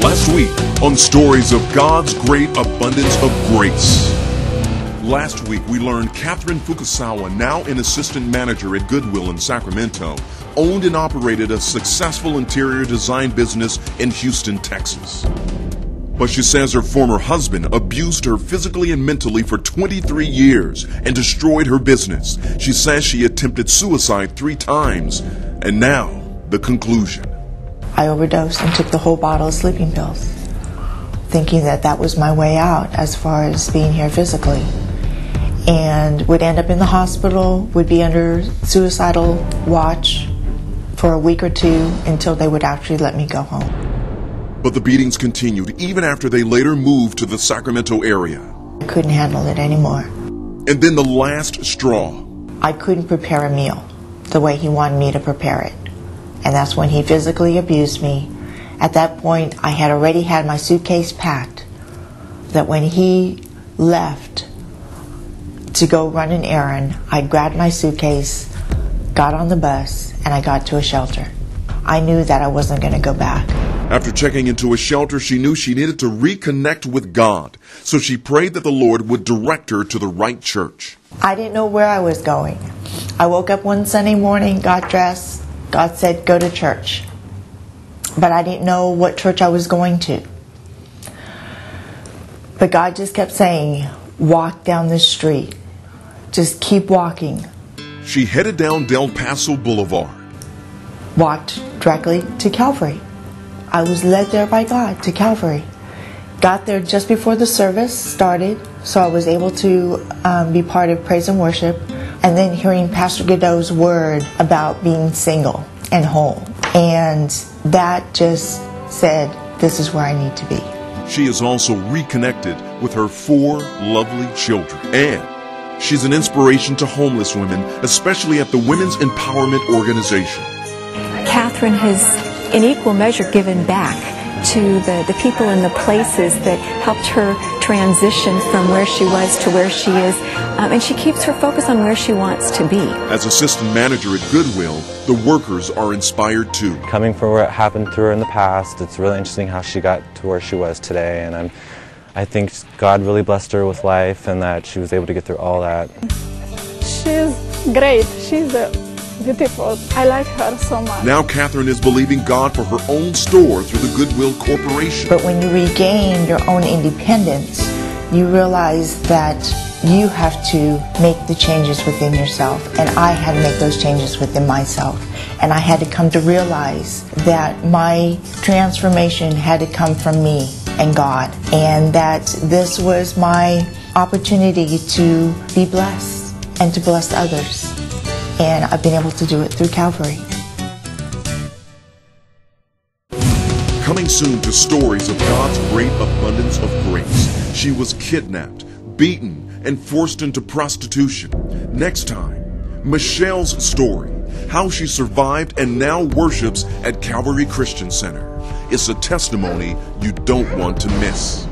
Last week on Stories of God's Great Abundance of Grace. Last week we learned Kathryn Fukusawa, now an assistant manager at Goodwill in Sacramento, owned and operated a successful interior design business in Houston, Texas. But she says her former husband abused her physically and mentally for 23 years and destroyed her business. She says she attempted suicide 3 times. And now, the conclusion. I overdosed and took the whole bottle of sleeping pills, thinking that that was my way out as far as being here physically. And would end up in the hospital, would be under suicidal watch for a week or 2 until they would actually let me go home. But the beatings continued even after they later moved to the Sacramento area. I couldn't handle it anymore. And then the last straw. I couldn't prepare a meal the way he wanted me to prepare it. And that's when he physically abused me. At that point, I had already had my suitcase packed, that when he left to go run an errand, I grabbed my suitcase, got on the bus, and I got to a shelter. I knew that I wasn't going to go back. After checking into a shelter, she knew she needed to reconnect with God. So she prayed that the Lord would direct her to the right church. I didn't know where I was going. I woke up one Sunday morning, got dressed. God said, go to church. But I didn't know what church I was going to. But God just kept saying, walk down this street. Just keep walking. She headed down Del Paso Boulevard. Walked directly to Calvary. I was led there by God to Calvary. Got there just before the service started, so I was able to be part of praise and worship. And then hearing Pastor Godot's word about being single and whole. And that just said, this is where I need to be. She is also reconnected with her 4 lovely children. And she's an inspiration to homeless women, especially at the Women's Empowerment Organization. Kathryn has, in equal measure, given back to the people and the places that helped her transition from where she was to where she is. And she keeps her focus on where she wants to be. As assistant manager at Goodwill, the workers are inspired too. Coming from what happened to her in the past, it's really interesting how she got to where she was today. And I think God really blessed her with life and that she was able to get through all that. She's great. She's beautiful. I like her so much. Now Kathryn is believing God for her own store through the Goodwill Corporation. But when you regain your own independence, you realize that you have to make the changes within yourself. And I had to make those changes within myself. And I had to come to realize that my transformation had to come from me and God. And that this was my opportunity to be blessed and to bless others. And I've been able to do it through Calvary. Coming soon to Stories of God's Great Abundance of Grace. She was kidnapped, beaten, and forced into prostitution. Next time, Michelle's story, how she survived and now worships at Calvary Christian Center. It's a testimony you don't want to miss.